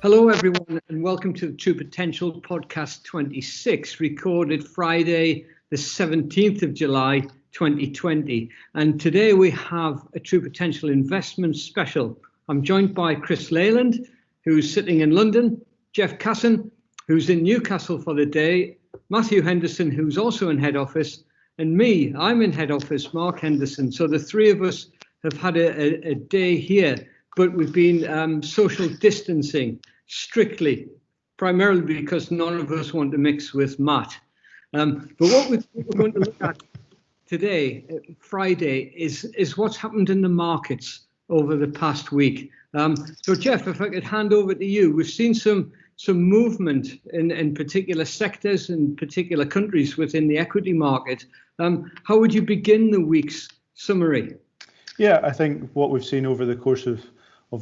Hello, everyone, and welcome to the True Potential Podcast 26, recorded Friday, the 17th of July, 2020. And today we have a True Potential Investment Special. I'm joined by Chris Leyland, who's sitting in London, Jeff Casson, who's in Newcastle for the day, Matthew Henderson, who's also in head office, and me, I'm in head office, Mark Henderson. So the three of us have had a day here, but we've been social distancing strictly, primarily because none of us want to mix with Matt. But what we're going to look at today, Friday, is what's happened in the markets over the past week. So Jeff, if I could hand over to you, we've seen some movement in particular sectors and particular countries within the equity market. How would you begin the week's summary? Yeah, I think what we've seen over the course of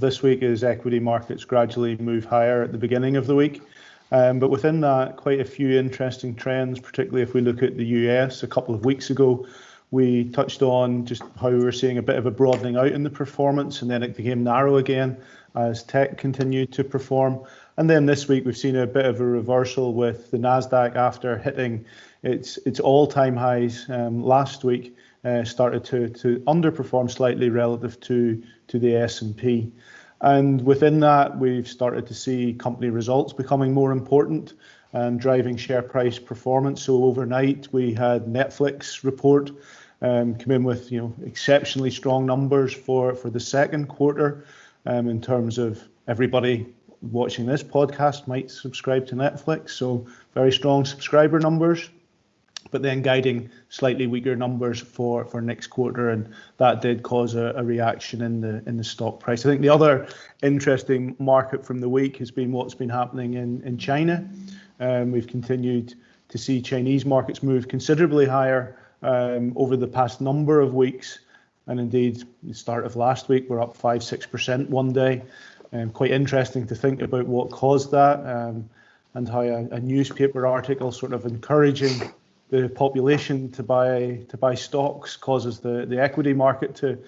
this week is equity markets gradually move higher at the beginning of the week. But within that, quite a few interesting trends, particularly if we look at the US. A couple of weeks ago, we touched on just how we were seeing a bit of a broadening out in the performance, and then it became narrow again as tech continued to perform. And then this week, we've seen a bit of a reversal with the NASDAQ after hitting its all-time highs last week. Started to underperform slightly relative to the S&P. And within that, we've started to see company results becoming more important and driving share price performance. So overnight, we had Netflix report come in with exceptionally strong numbers for the second quarter. In terms of everybody watching this podcast might subscribe to Netflix, so very strong subscriber numbers. But then guiding slightly weaker numbers for next quarter, and that did cause a reaction in the stock price. I think the other interesting market from the week has been what's been happening in China. We've continued to see Chinese markets move considerably higher over the past number of weeks, and indeed the start of last week we're up 5-6% one day. Quite interesting to think about what caused that, and how a newspaper article sort of encouraging the population to buy stocks causes the equity market to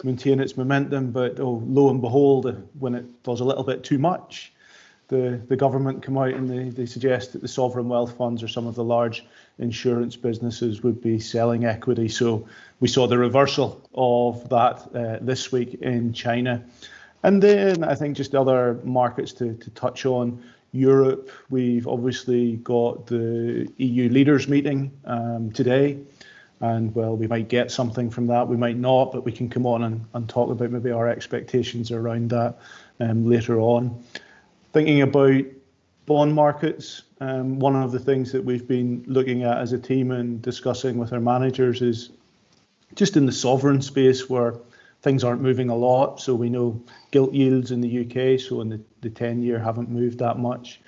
maintain its momentum. But lo and behold, when it does a little bit too much, the government come out and they suggest that the sovereign wealth funds or some of the large insurance businesses would be selling equity. So we saw the reversal of that this week in China. And then I think just other markets to touch on. Europe, we've obviously got the EU leaders meeting today, and well, we might get something from that, we might not, but we can come on and talk about maybe our expectations around that later on. Thinking about bond markets, one of the things that we've been looking at as a team and discussing with our managers is just in the sovereign space where things aren't moving a lot. So we know gilt yields in the UK, so in the 10-year haven't moved that much.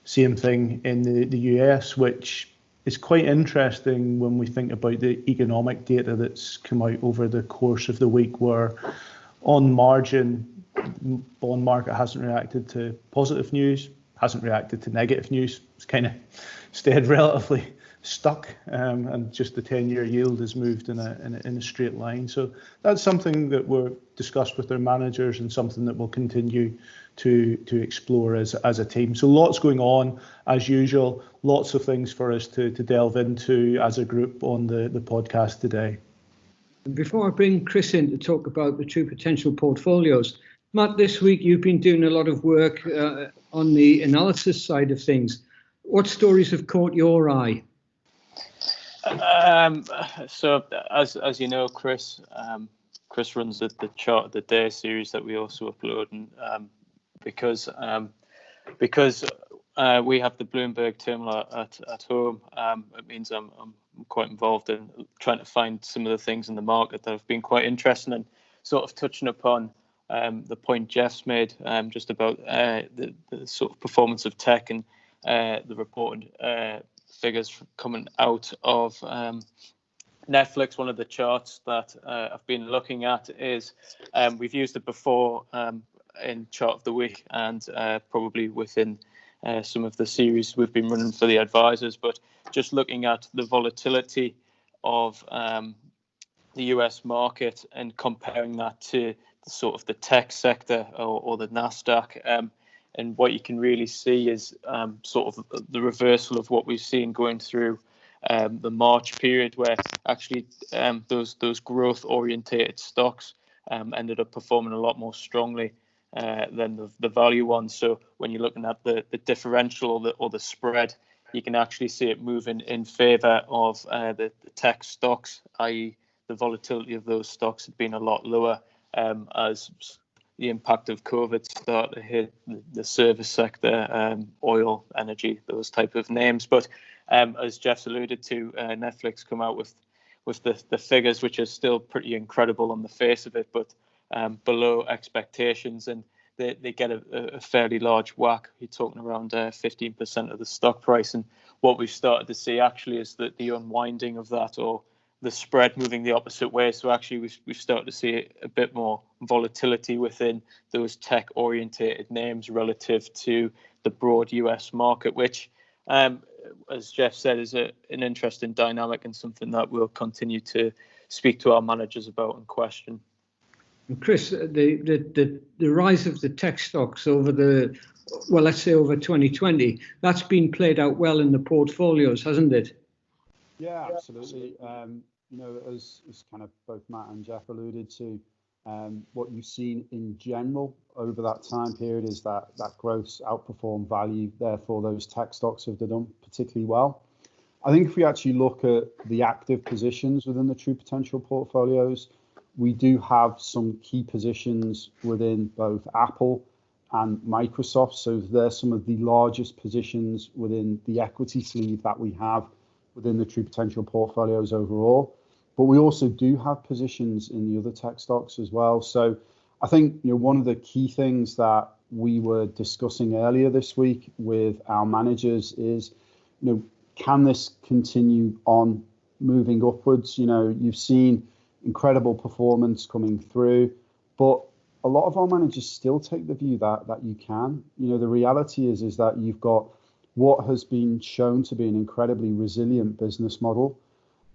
Same thing in the US, which is quite interesting when we think about the economic data that's come out over the course of the week, where on margin, bond market hasn't reacted to positive news, hasn't reacted to negative news. It's kind of stayed relatively stuck, and just the 10-year yield has moved in a straight line. So that's something that we're discussed with our managers and something that we'll continue to explore as a team. So lots going on as usual, lots of things for us to delve into as a group on the podcast today. Before I bring Chris in to talk about the True Potential portfolios, Matt, this week you've been doing a lot of work on the analysis side of things. What stories have caught your eye? So as you know, Chris runs the Chart of the Day series that we also upload, and because we have the Bloomberg terminal at home, it means I'm quite involved in trying to find some of the things in the market that have been quite interesting, and sort of touching upon the point Jeff's made just about the sort of performance of tech and the reported figures coming out of Netflix. One of the charts that I've been looking at is we've used it before in Chart of the Week, and probably within some of the series we've been running for the advisors, but just looking at the volatility of the US market and comparing that to the sort of the tech sector or the NASDAQ, And what you can really see is sort of the reversal of what we've seen going through the March period, where actually those growth orientated stocks ended up performing a lot more strongly than the value ones. So when you're looking at the differential or the spread, you can actually see it moving in favour of the tech stocks, i.e. the volatility of those stocks had been a lot lower as the impact of COVID started to hit the service sector, oil, energy, those type of names. But as Jeff's alluded to, Netflix come out with the figures, which are still pretty incredible on the face of it, but below expectations, and they get a fairly large whack. You're talking around 15% of the stock price. And what we've started to see actually is that the unwinding of that, or the spread moving the opposite way. So actually we've started to see a bit more volatility within those tech orientated names relative to the broad US market, which as Jeff said, is an interesting dynamic and something that we'll continue to speak to our managers about and question. And Chris, the rise of the tech stocks over let's say over 2020, that's been played out well in the portfolios, hasn't it? Yeah, absolutely. As kind of both Matt and Jeff alluded to, what you've seen in general over that time period is that growth's outperformed value. Therefore, those tech stocks have done particularly well. I think if we actually look at the active positions within the True Potential portfolios, we do have some key positions within both Apple and Microsoft. So they're some of the largest positions within the equity sleeve that we have within the True Potential portfolios overall. But we also do have positions in the other tech stocks as well. So I think one of the key things that we were discussing earlier this week with our managers is, can this continue on moving upwards? You've seen incredible performance coming through, but a lot of our managers still take the view that you can. The reality is that you've got what has been shown to be an incredibly resilient business model.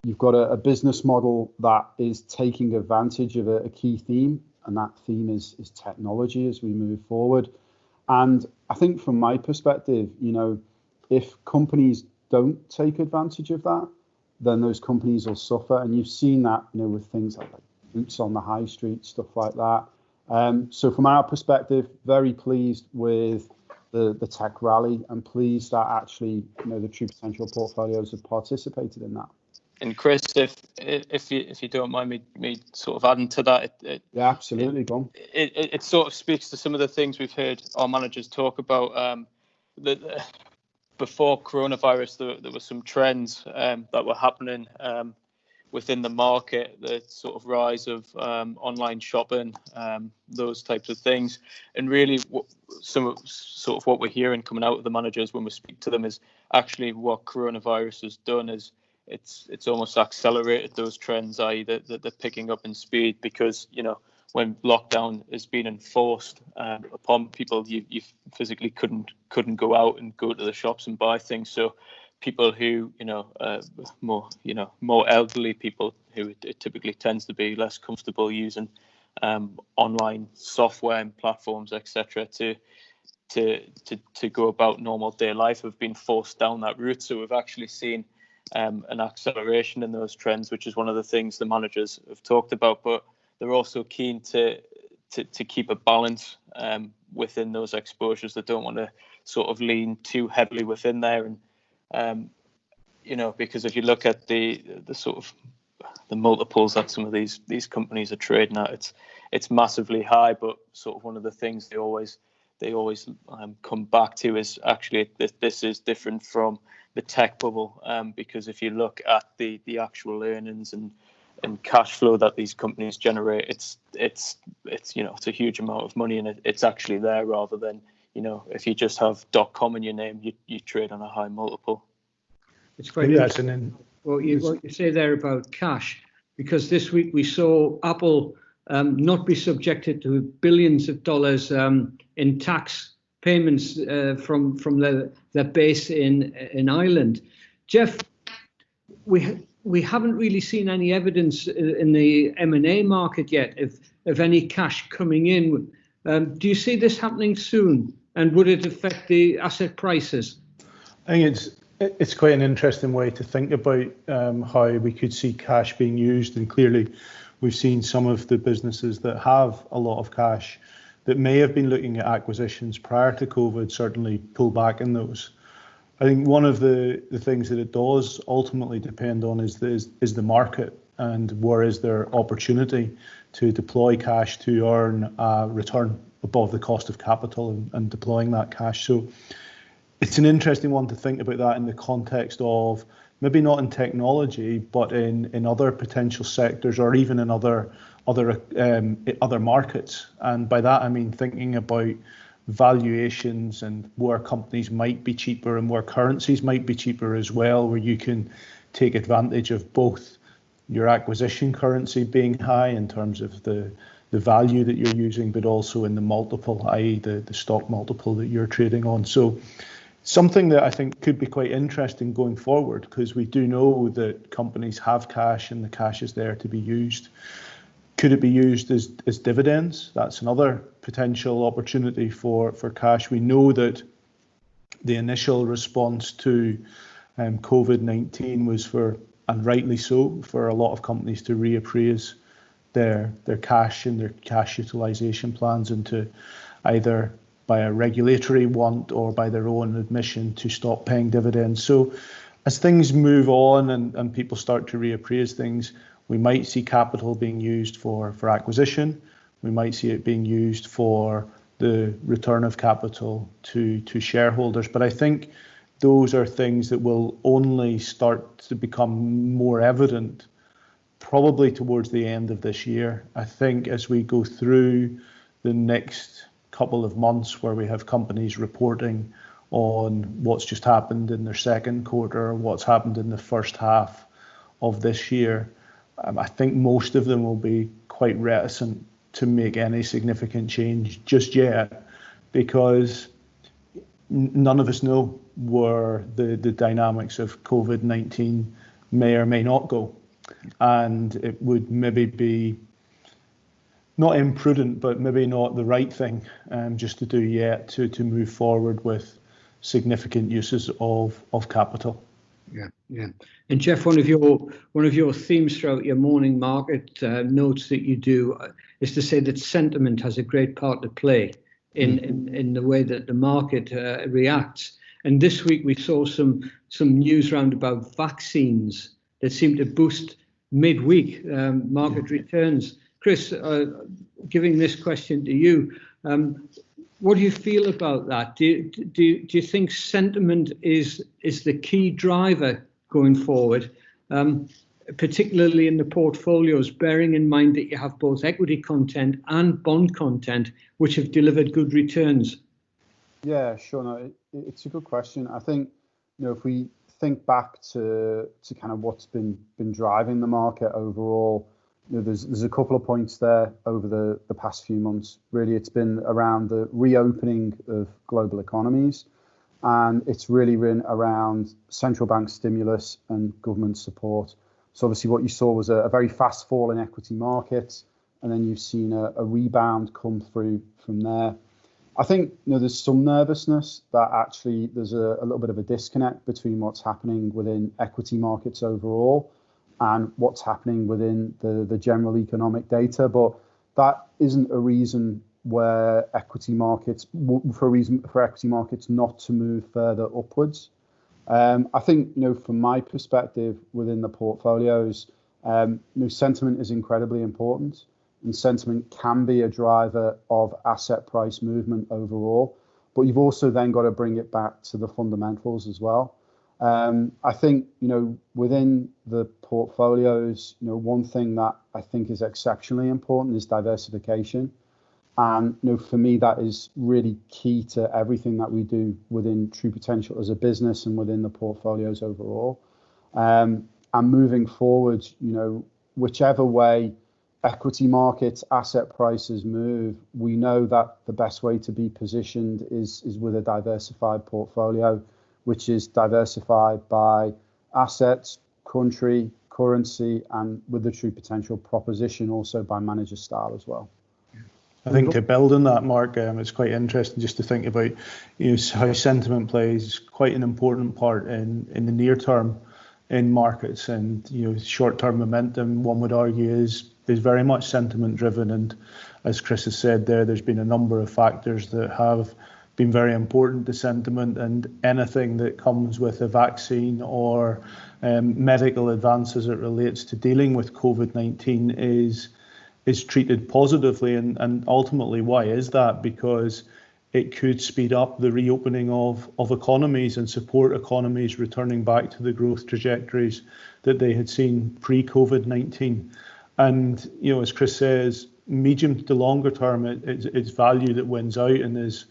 You've got a business model that is taking advantage of a key theme, and that theme is technology as we move forward. And I think from my perspective, if companies don't take advantage of that, then those companies will suffer. And you've seen that, with things like boots on the high street, stuff like that. So from our perspective, very pleased with the tech rally, and pleased that actually, the True Potential portfolios have participated in that. And Chris, if you don't mind me sort of adding to that, yeah, absolutely, go on. It sort of speaks to some of the things we've heard our managers talk about. Before coronavirus, there were some trends that were happening within the market, the sort of rise of online shopping, those types of things. And really what we're hearing coming out of the managers when we speak to them is actually what coronavirus has done is it's almost accelerated those trends, i.e. that they're picking up in speed, because when lockdown is being enforced upon people, you physically couldn't go out and go to the shops and buy things. So people who more elderly people, who it typically tends to be less comfortable using online software and platforms, etc., to go about normal day life, have been forced down that route. So we've actually seen an acceleration in those trends, which is one of the things the managers have talked about. But they're also keen to keep a balance within those exposures. They don't want to sort of lean too heavily within there. And because if you look at the sort of the multiples that some of these companies are trading at, it's massively high. But sort of one of the things they always come back to is actually this is different from the tech bubble, because if you look at the actual earnings and cash flow that these companies generate, it's a huge amount of money, and it's actually there, rather than if you just have .com in your name, you trade on a high multiple. It's quite interesting. What you say there about cash, because this week we saw Apple not be subjected to billions of dollars in tax payments from their base in Ireland. Jeff, we haven't really seen any evidence in the M&A market yet of any cash coming in. Do you see this happening soon? And would it affect the asset prices? I think it's quite an interesting way to think about how we could see cash being used, and clearly we've seen some of the businesses that have a lot of cash that may have been looking at acquisitions prior to COVID certainly pull back in those. I think one of the things that it does ultimately depend on is the market, and where is there opportunity to deploy cash to earn a return above the cost of capital and deploying that cash. So it's an interesting one to think about that in the context of maybe not in technology, but in other potential sectors, or even in other markets. And by that I mean thinking about valuations and where companies might be cheaper and where currencies might be cheaper as well, where you can take advantage of both your acquisition currency being high in terms of the value that you're using, but also in the multiple, i.e. the stock multiple that you're trading on. So something that I think could be quite interesting going forward, because we do know that companies have cash and the cash is there to be used. Could it be used as dividends? That's another potential opportunity for cash. We know that the initial response to COVID-19 was and rightly so, for a lot of companies to reappraise their cash and their cash utilization plans, and to either by a regulatory want or by their own admission to stop paying dividends. So as things move on and people start to reappraise things, we might see capital being used for acquisition. We might see it being used for the return of capital to shareholders. But I think those are things that will only start to become more evident probably towards the end of this year. I think as we go through the next couple of months, where we have companies reporting on what's just happened in their second quarter, what's happened in the first half of this year, I think most of them will be quite reticent to make any significant change just yet, because none of us know where the dynamics of COVID-19 may or may not go. And it would maybe be not imprudent, but maybe not the right thing just to do yet to move forward with significant uses of capital. Yeah. And Jeff, one of your themes throughout your morning market notes that you do is to say that sentiment has a great part to play in the way that the market reacts. And this week we saw some news round about vaccines that seem to boost midweek market returns. Chris, giving this question to you, what do you feel about that? Do you think sentiment is the key driver going forward, particularly in the portfolios, bearing in mind that you have both equity content and bond content, which have delivered good returns? Yeah, sure. No, it's a good question. I think, if we think back to kind of what's been driving the market overall, there's a couple of points there over the past few months. Really, it's been around the reopening of global economies, and it's really been around central bank stimulus and government support. So obviously what you saw was a very fast fall in equity markets, and then you've seen a rebound come through from there. I think there's some nervousness that actually there's a little bit of a disconnect between what's happening within equity markets overall and what's happening within the general economic data, but that isn't a reason where equity markets for equity markets not to move further upwards. I think from my perspective within the portfolios, sentiment is incredibly important, and sentiment can be a driver of asset price movement overall, but you've also then got to bring it back to the fundamentals as well. I think, within the portfolios, one thing that I think is exceptionally important is diversification. And, for me, that is really key to everything that we do within True Potential as a business and within the portfolios overall. And moving forward, whichever way equity markets, asset prices move, we know that the best way to be positioned is with a diversified portfolio, which is diversified by assets, country, currency, and with the True Potential proposition also by manager style as well. I think to build on that, Mark, it's quite interesting just to think about, how sentiment plays quite an important part in the near term in markets, and short-term momentum, one would argue, is very much sentiment driven. And as Chris has said there's been a number of factors that have been very important to sentiment, and anything that comes with a vaccine or medical advance as it relates to dealing with COVID-19 is treated positively. And ultimately, why is that? Because it could speed up the reopening of economies and support economies returning back to the growth trajectories that they had seen pre-COVID-19. And, as Chris says, medium to longer term, it's value that wins out. And as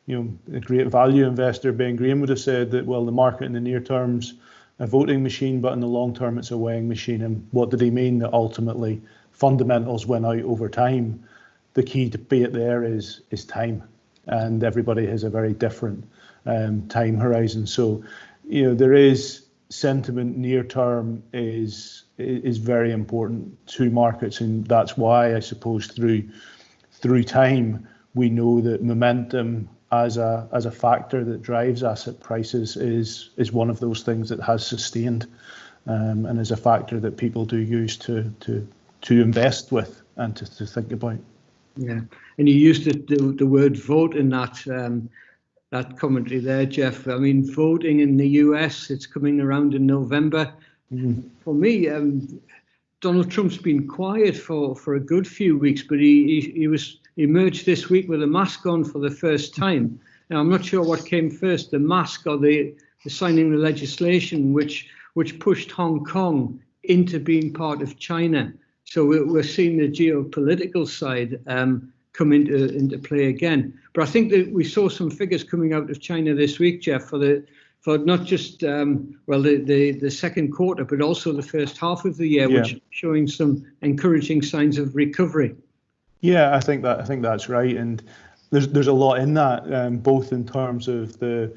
a great value investor, Ben Graham, would have said that, well, the market in the near term's a voting machine, but in the long term, it's a weighing machine. And what did he mean? That ultimately fundamentals win out over time. The key debate there is time. And everybody has a very different time horizon. So, there is sentiment near term is very important to markets, and that's why I suppose through time we know that momentum as a factor that drives asset prices is one of those things that has sustained, and is a factor that people do use to invest with and to think about. Yeah, and you used the word vote in that commentary there, Jeff. I mean, voting in the US, it's coming around in November. Mm-hmm. For me, Donald Trump's been quiet for a good few weeks, but he emerged this week with a mask on for the first time. Now, I'm not sure what came first, the mask or the signing the legislation which pushed Hong Kong into being part of China. So we're seeing the geopolitical side come into play again. But I think that we saw some figures coming out of China this week, Jeff, for not just the second quarter, but also the first half of the year, which showing some encouraging signs of recovery. Yeah, I think that's right, and there's a lot in that, both in terms of the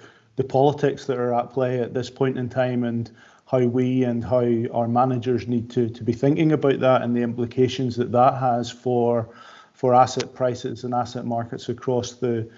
politics that are at play at this point in time, and how we and how our managers need to be thinking about that, and the implications that has for asset prices and asset markets across the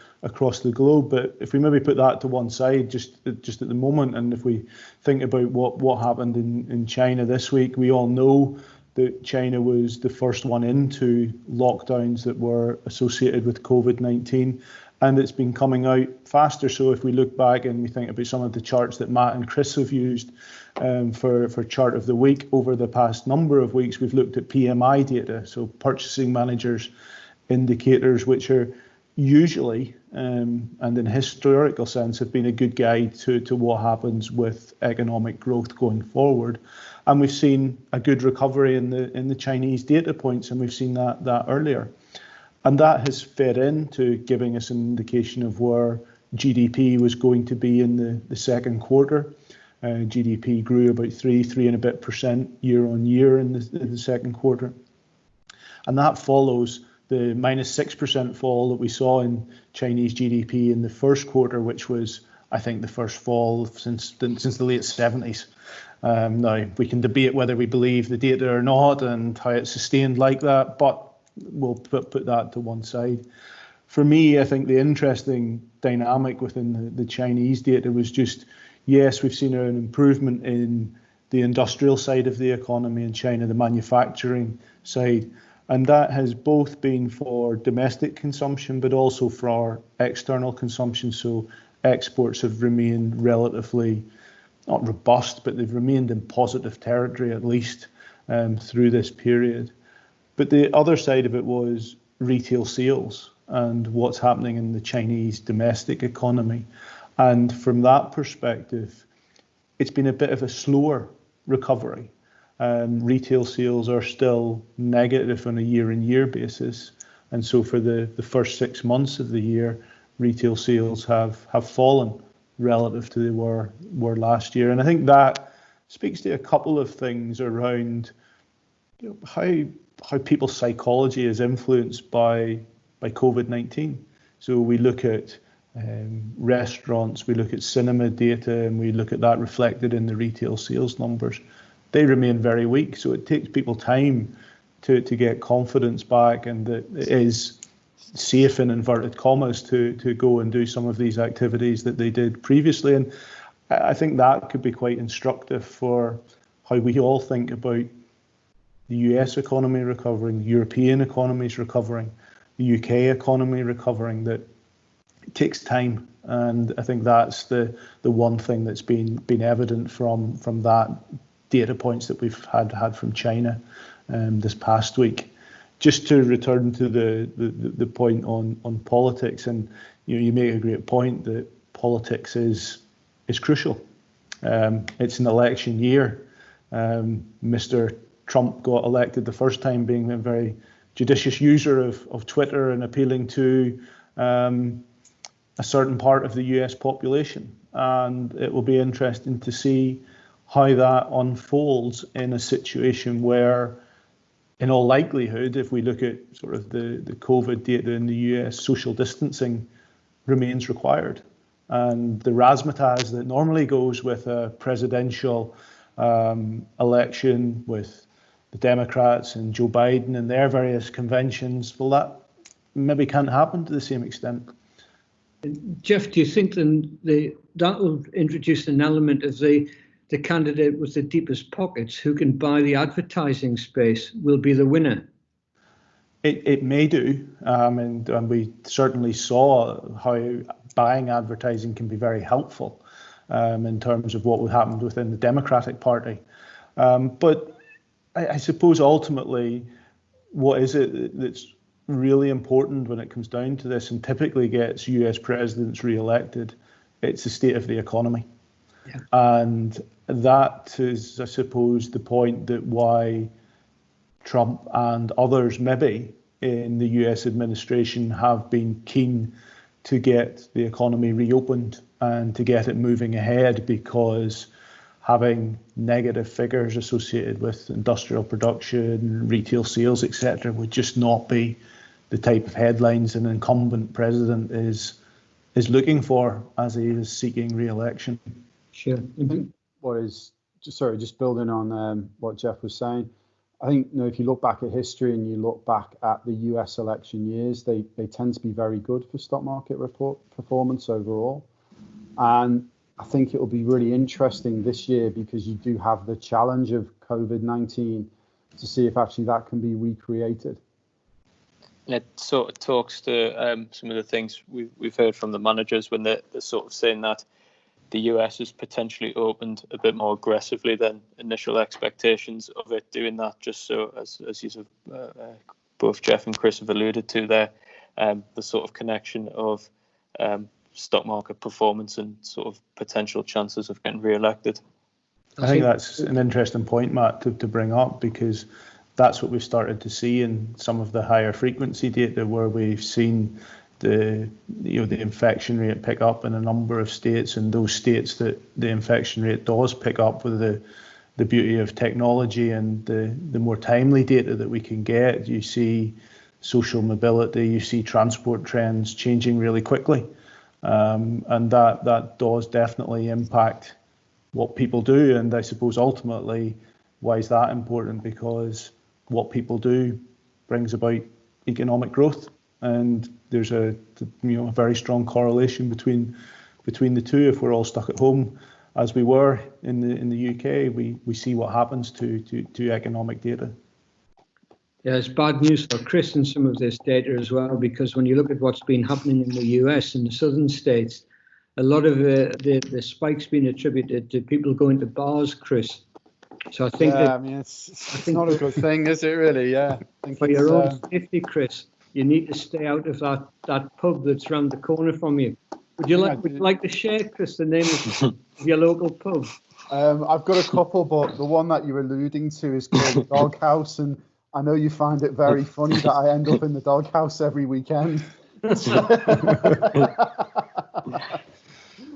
globe. But if we maybe put that to one side just at the moment, and if we think about what happened in China this week, we all know that China was the first one into lockdowns that were associated with COVID-19, and it's been coming out faster. So if we look back and we think about some of the charts that Matt and Chris have used for chart of the week over the past number of weeks, we've looked at PMI data, so purchasing managers indicators, which are usually and in historical sense have been a good guide to what happens with economic growth going forward. And we've seen a good recovery in the Chinese data points, and we've seen that earlier. And that has fed into giving us an indication of where GDP was going to be in the second quarter. GDP grew about 3 and a bit % year on year in the second quarter. And that follows the -6% fall that we saw in Chinese GDP in the first quarter, which was, I think, the first fall since the late 70s. Now, we can debate whether we believe the data or not and how it's sustained like that, but we'll put that to one side. For me, I think the interesting dynamic within the Chinese data was just, yes, we've seen an improvement in the industrial side of the economy in China, the manufacturing side, and that has both been for domestic consumption, but also for our external consumption. So exports have remained relatively, not robust, but they've remained in positive territory, at least through this period. But the other side of it was retail sales and what's happening in the Chinese domestic economy. And from that perspective, it's been a bit of a slower recovery. Retail sales are still negative on a year-on-year basis. And so for the first 6 months of the year, retail sales have fallen relative to they were last year. And I think that speaks to a couple of things around how people's psychology is influenced by COVID-19. So we look at restaurants, we look at cinema data, and we look at that reflected in the retail sales numbers. They remain very weak, so it takes people time to get confidence back, and that it is safe in inverted commas to go and do some of these activities that they did previously. And I think that could be quite instructive for how we all think about the US economy recovering, the European economies recovering, the UK economy recovering, that it takes time. And I think that's the one thing that's been evident from that data points that we've had from China this past week. Just to return to the point on politics, and you make a great point that politics is crucial. It's an election year. Mr. Trump got elected the first time being a very judicious user of Twitter and appealing to a certain part of the US population. And it will be interesting to see how that unfolds in a situation where, in all likelihood, if we look at sort of the COVID data in the US, social distancing remains required. And the razzmatazz that normally goes with a presidential election with the Democrats and Joe Biden and their various conventions, well, that maybe can't happen to the same extent. Jeff, do you think that will introduce an element of the candidate with the deepest pockets who can buy the advertising space will be the winner? It may do, and we certainly saw how buying advertising can be very helpful in terms of what happened within the Democratic Party. But I suppose ultimately, what is it that's really important when it comes down to this and typically gets US presidents re-elected? It's the state of the economy. Yeah. And that is, I suppose, the point that why Trump and others maybe in the US administration have been keen to get the economy reopened and to get it moving ahead, because having negative figures associated with industrial production, retail sales, etc., would just not be the type of headlines an incumbent president is looking for as he is seeking re-election. Sure. Mm-hmm. Just building on what Jeff was saying, I think if you look back at history and you look back at the US election years, they tend to be very good for stock market performance overall. And I think it will be really interesting this year because you do have the challenge of COVID-19 to see if actually that can be recreated. It sort of talks to some of the things we've heard from the managers when they're sort of saying that the US has potentially opened a bit more aggressively than initial expectations of it doing that, just so as you both Jeff and Chris have alluded to there, the sort of connection of stock market performance and sort of potential chances of getting re-elected. I think that's an interesting point, Matt, to bring up, because that's what we've started to see in some of the higher frequency data, where we've seen the infection rate pick up in a number of states, and those states that the infection rate does pick up, with the beauty of technology and the more timely data that we can get, you see social mobility, you see transport trends changing really quickly, and that does definitely impact what people do. And I suppose ultimately, why is that important? Because what people do brings about economic growth, and there's a very strong correlation between the two. If we're all stuck at home, as we were in the UK, we see what happens to economic data. Yeah, it's bad news for Chris and some of this data as well, because when you look at what's been happening in the US and the southern states, a lot of the spike's been attributed to people going to bars, Chris. So I think it's not a good thing, is it really? Yeah. For your own safety, Chris, you need to stay out of that pub that's round the corner from you. Would you like to share, Chris, the name of your local pub? I've got a couple, but the one that you're alluding to is called the Doghouse, and I know you find it very funny that I end up in the Doghouse every weekend.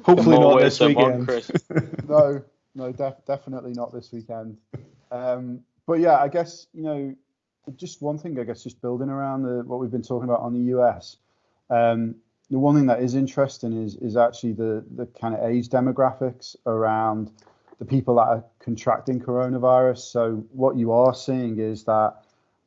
Hopefully not this weekend. No, definitely not this weekend. But yeah, I guess, just one thing, just building around what we've been talking about on the US. The one thing that is interesting is actually the kind of age demographics around the people that are contracting coronavirus. So what you are seeing is that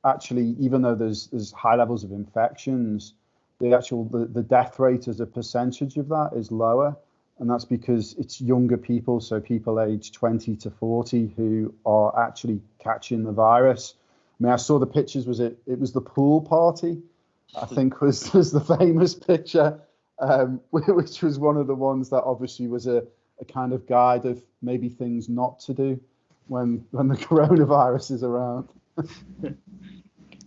actually, even though there's high levels of infections, the death rate as a percentage of that is lower, and that's because it's younger people, so people aged 20 to 40 who are actually catching the virus. I mean, I saw the pictures. It was the pool party, I think was the famous picture, which was one of the ones that obviously was a kind of guide of maybe things not to do when the coronavirus is around.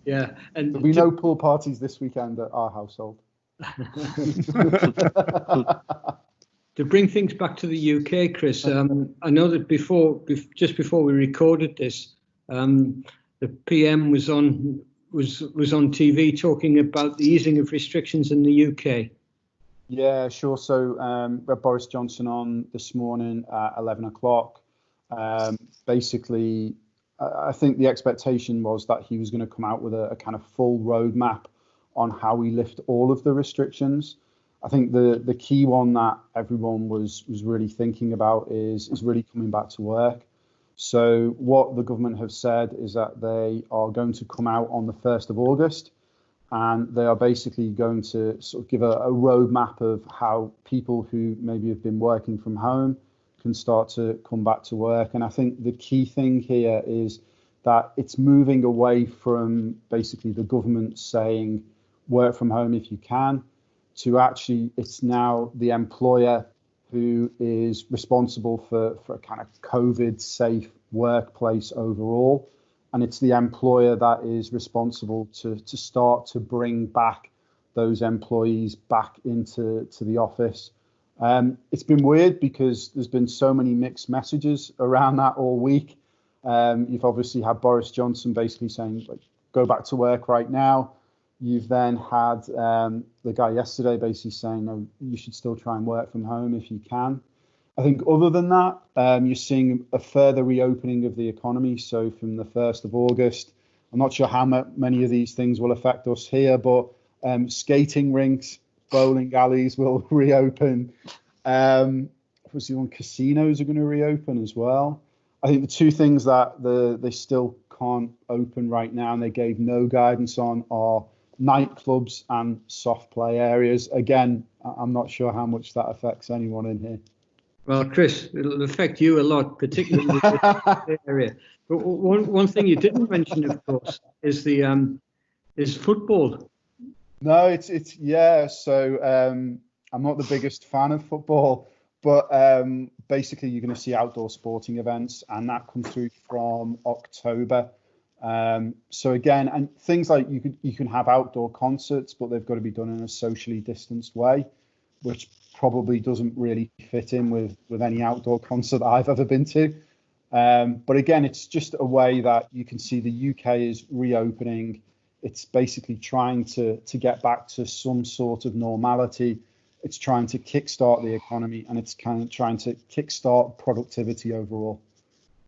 Yeah, and there'll be no pool parties this weekend at our household. To bring things back to the UK, Chris, I know that just before we recorded this, the PM was on TV talking about the easing of restrictions in the UK. Yeah, sure. So we had Boris Johnson on this morning at 11 o'clock. Basically, I think the expectation was that he was going to come out with a kind of full roadmap on how we lift all of the restrictions. I think the key one that everyone was really thinking about is really coming back to work. So what the government have said is that they are going to come out on the 1st of August, and they are basically going to sort of give a roadmap of how people who maybe have been working from home can start to come back to work. And I think the key thing here is that it's moving away from basically the government saying work from home if you can, to actually it's now the employer who is responsible for a kind of COVID safe workplace overall. And it's the employer that is responsible to start to bring back those employees back into the office. It's been weird because there's been so many mixed messages around that all week. You've obviously had Boris Johnson basically saying, like, go back to work right now. You've then had the guy yesterday basically saying, no, you should still try and work from home if you can. I think other than that, you're seeing a further reopening of the economy. So from the 1st of August, I'm not sure how many of these things will affect us here, but skating rinks, bowling alleys will reopen. Obviously, casinos are going to reopen as well. I think the two things that they still can't open right now, and they gave no guidance on, are nightclubs and soft play areas. Again, I'm not sure how much that affects anyone in here. Well, Chris, it'll affect you a lot, particularly in this area. But one thing you didn't mention, of course, is is football. No, it's yeah. So I'm not the biggest fan of football, but basically you're going to see outdoor sporting events, and that comes through from October. So again, and things like you can have outdoor concerts, but they've got to be done in a socially distanced way, which probably doesn't really fit in with any outdoor concert that I've ever been to. But again, it's just a way that you can see the UK is reopening. It's basically trying to get back to some sort of normality. It's trying to kickstart the economy, and it's kind of trying to kickstart productivity overall.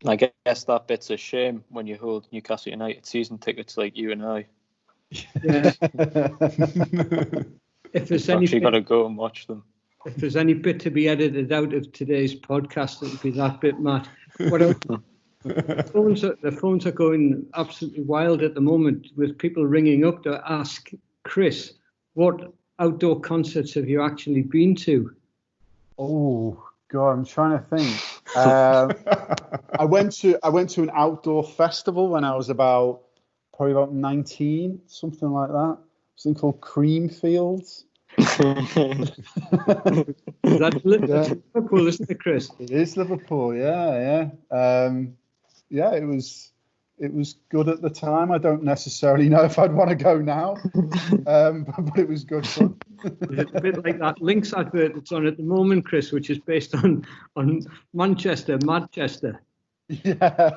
I guess that bit's a shame when you hold Newcastle United season tickets like you and I. Yeah. If there's any actually got to go and watch them. If there's any bit to be edited out of today's podcast, it would be that bit, Matt. What else? The phones are going absolutely wild at the moment, with people ringing up to ask Chris, what outdoor concerts have you actually been to? Oh God, I'm trying to think. I went to an outdoor festival when I was probably about 19, something like that. Something called Creamfields. That's Liverpool, isn't it, Chris? It is Liverpool, yeah. Yeah, it was good at the time. I don't necessarily know if I'd want to go now, but it was good fun. It's a bit like that Lynx advert that's on at the moment, Chris, which is based on Manchester. Yeah.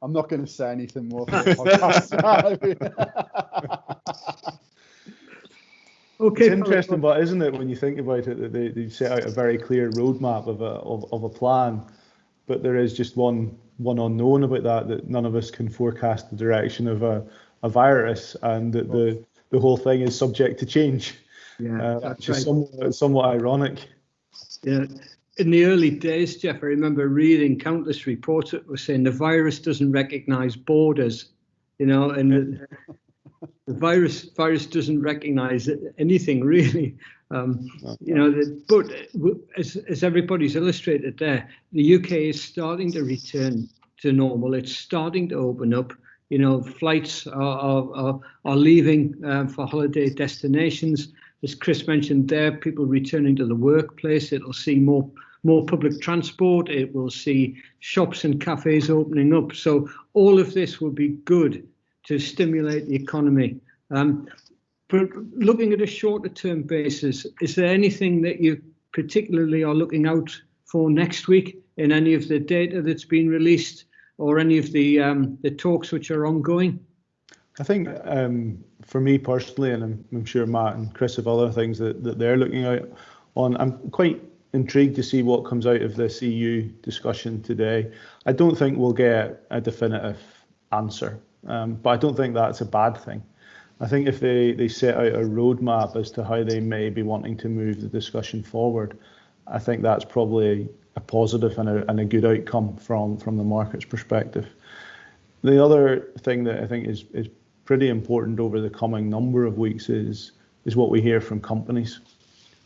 I'm not going to say anything more for the podcast. Okay, it's interesting, but isn't it, when you think about it, that they set out a very clear roadmap of a plan, but there is just one unknown about that none of us can forecast the direction of a virus, and that the whole thing is subject to change. Yeah, that's right. Somewhat ironic. Yeah. In the early days, Jeff, I remember reading countless reports that were saying the virus doesn't recognize borders, and The virus doesn't recognise anything really. But as everybody's illustrated there, the UK is starting to return to normal. It's starting to open up. Flights are leaving for holiday destinations. As Chris mentioned there, people returning to the workplace. It'll see more public transport. It will see shops and cafes opening up. So all of this will be good to stimulate the economy. But looking at a shorter term basis, is there anything that you particularly are looking out for next week in any of the data that's been released or any of the talks which are ongoing? I think for me personally, and I'm sure Matt and Chris have other things that they're looking out on, I'm quite intrigued to see what comes out of this EU discussion today. I don't think we'll get a definitive answer, but I don't think that's a bad thing. I think if they set out a roadmap as to how they may be wanting to move the discussion forward, I think that's probably a positive and a good outcome from the market's perspective. The other thing that I think is pretty important over the coming number of weeks is what we hear from companies.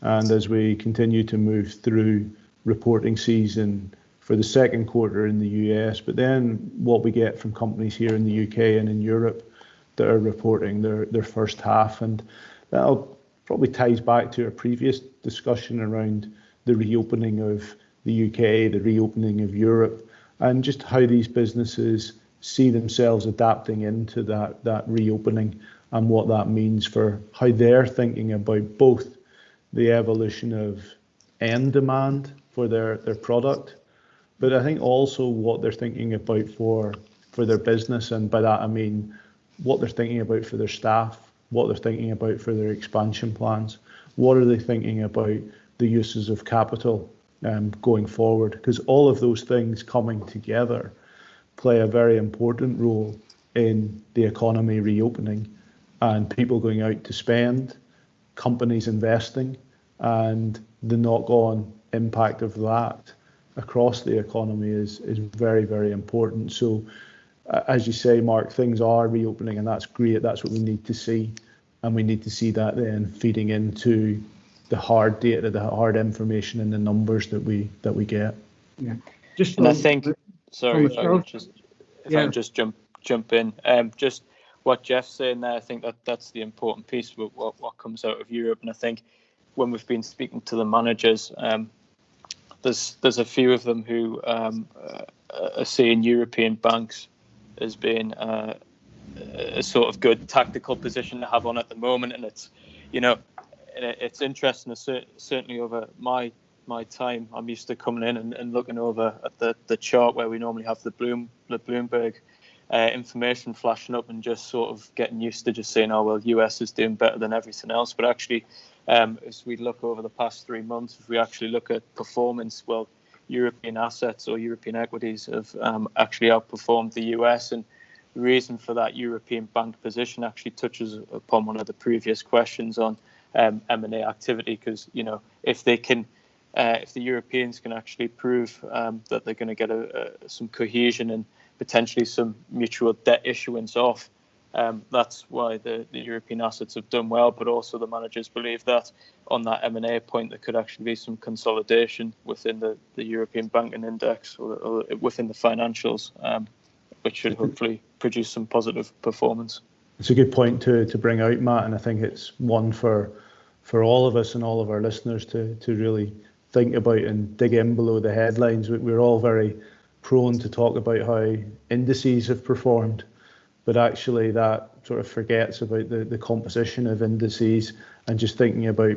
And as we continue to move through reporting season for the second quarter in the US, but then what we get from companies here in the UK and in Europe that are reporting their first half. And that probably ties back to our previous discussion around the reopening of the UK, the reopening of Europe, and just how these businesses see themselves adapting into that reopening and what that means for how they're thinking about both the evolution of end demand for their product, but I think also what they're thinking about for their business. And by that I mean what they're thinking about for their staff, what they're thinking about for their expansion plans, what are they thinking about the uses of capital going forward, because all of those things coming together play a very important role in the economy reopening and people going out to spend, companies investing, and the knock-on impact of that across the economy is very, very important. So as you say, Mark, things are reopening, and that's great. That's what we need to see, and we need to see that then feeding into the hard data, the hard information, and the numbers that we get. Yeah. And I think, sorry, if I can just jump in, just what Jeff's saying there, I think that's the important piece of what comes out of Europe. And I think when we've been speaking to the managers, there's a few of them who are seeing European banks as being a sort of good tactical position to have on at the moment. And it's, it's interesting. Certainly over my time, I'm used to coming in and looking over at the chart where we normally have the Bloomberg information flashing up and just sort of getting used to just saying, oh, well, US is doing better than everything else. But actually, as we look over the past 3 months, if we actually look at performance, well, European assets or European equities have actually outperformed the US. And the reason for that European bank position actually touches upon one of the previous questions on M&A activity, because, if the Europeans can actually prove that they're going to get some cohesion and potentially some mutual debt issuance off, that's why the European assets have done well. But also the managers believe that on that M&A point, there could actually be some consolidation within the European banking index or within the financials, which should hopefully produce some positive performance. It's a good point to bring out, Matt, and I think it's one for all of us and all of our listeners to really think about and dig in below the headlines. We're all very prone to talk about how indices have performed, but actually that sort of forgets about the composition of indices and just thinking about,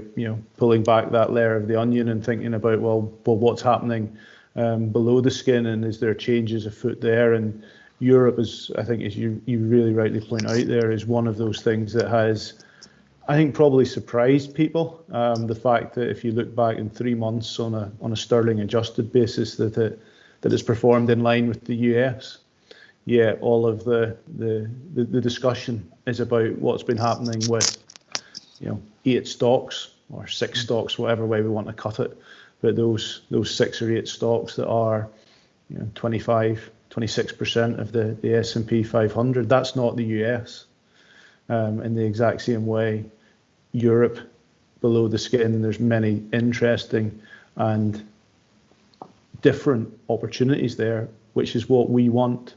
pulling back that layer of the onion and thinking about, well, what's happening below the skin, and is there changes afoot there? And Europe is, I think, as you really rightly point out there, is one of those things that has, I think, probably surprised people. The fact that if you look back in 3 months on a sterling adjusted basis, that it's performed in line with the US. Yeah, all of the discussion is about what's been happening with 8 stocks or 6 stocks, whatever way we want to cut it. But those 6 or 8 stocks that are 25, 26% of the S&P 500, that's not the US. in the exact same way, Europe, below the skin, there's many interesting and different opportunities there, which is what we want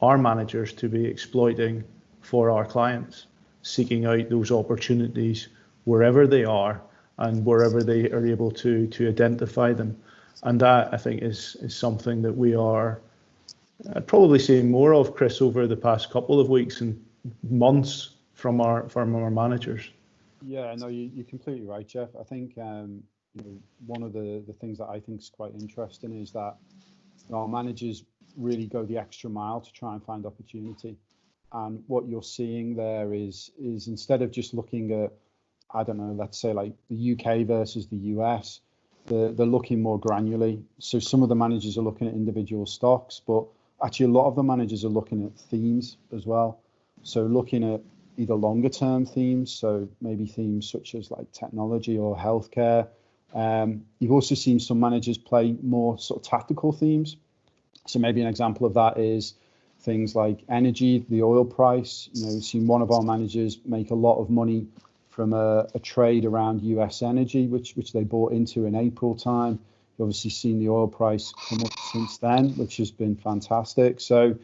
our managers to be exploiting for our clients, seeking out those opportunities wherever they are and wherever they are able to identify them. And that, I think, is something that we are probably seeing more of, Chris, over the past couple of weeks and months from our managers. Yeah, no, you're completely right, Jeff. I think one of the things that I think is quite interesting is that our managers really go the extra mile to try and find opportunity. And what you're seeing there is instead of just looking at, I don't know, let's say like the UK versus the US, they're looking more granularly. So some of the managers are looking at individual stocks, but actually a lot of the managers are looking at themes as well. So looking at either longer term themes, so maybe themes such as like technology or healthcare. You've also seen some managers play more sort of tactical themes. So maybe an example of that is things like energy, the oil price. We've seen one of our managers make a lot of money from a trade around US energy, which they bought into in April time. You've obviously seen the oil price come up since then, which has been fantastic. So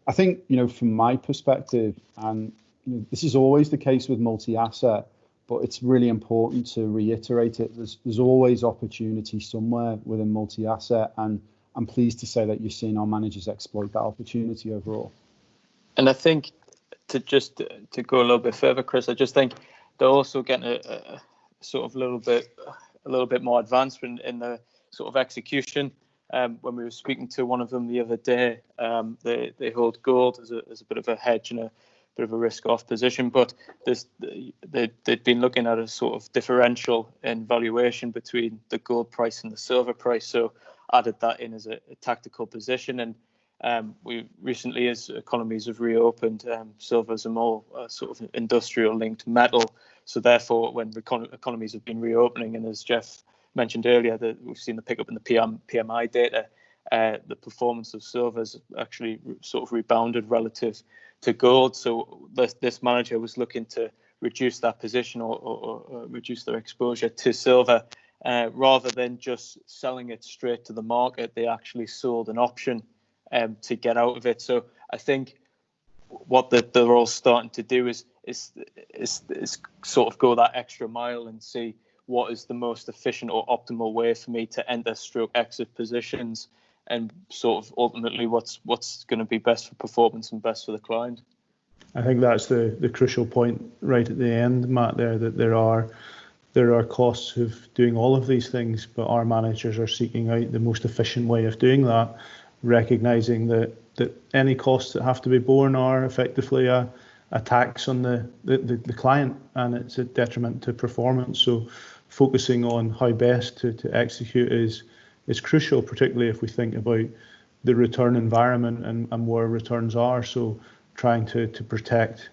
I think, from my perspective, and this is always the case with multi-asset, but it's really important to reiterate it. There's always opportunity somewhere within multi-asset, and I'm pleased to say that you're seeing our managers exploit that opportunity overall. And I think to go a little bit further, Chris, I just think they're also getting a sort of a little bit more advancement in the sort of execution. When we were speaking to one of them the other day, they hold gold as a bit of a hedge and a bit of a risk-off position, but they'd been looking at a sort of differential in valuation between the gold price and the silver price, so added that in as a tactical position. And we recently, as economies have reopened, silver is a more sort of industrial-linked metal, so therefore when economies have been reopening, and as Jeff mentioned earlier, that we've seen the pickup in the PMI data, the performance of silver has actually sort of rebounded relative to gold. So this manager was looking to reduce that position or reduce their exposure to silver. Rather than just selling it straight to the market, they actually sold an option to get out of it. So I think what they're all starting to do is sort of go that extra mile and see what is the most efficient or optimal way for me to enter stroke exit positions, and sort of ultimately what's going to be best for performance and best for the client. I think that's the crucial point right at the end, Matt, there, that there are costs of doing all of these things, but our managers are seeking out the most efficient way of doing that, recognising that any costs that have to be borne are effectively a tax on the client, and it's a detriment to performance. So focusing on how best to execute is crucial, particularly if we think about the return environment and where returns are. So trying to protect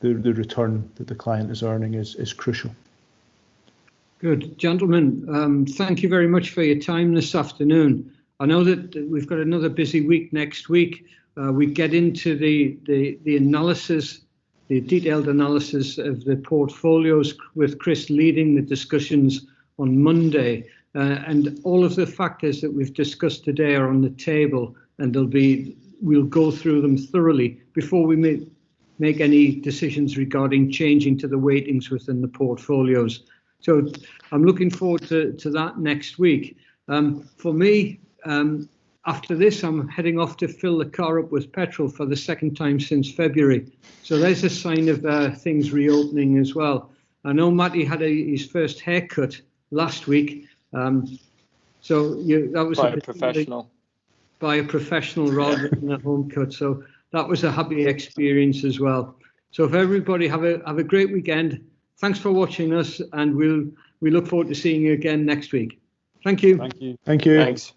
the return that the client is earning is crucial. Good. Gentlemen, thank you very much for your time this afternoon. I know that we've got another busy week next week. We get into the analysis, the detailed analysis of the portfolios, with Chris leading the discussions on Monday. And all of the factors that we've discussed today are on the table, and we'll go through them thoroughly before we make any decisions regarding changing to the weightings within the portfolios. So I'm looking forward to that next week. For me, after this, I'm heading off to fill the car up with petrol for the second time since February. So there's a sign of things reopening as well. I know Matty had his first haircut last week. So that was by a professional. By a professional rather than a home cut. So that was a happy experience as well. So if everybody have a great weekend. Thanks for watching us, and we look forward to seeing you again next week. Thank you. Thank you. Thank you. Thanks.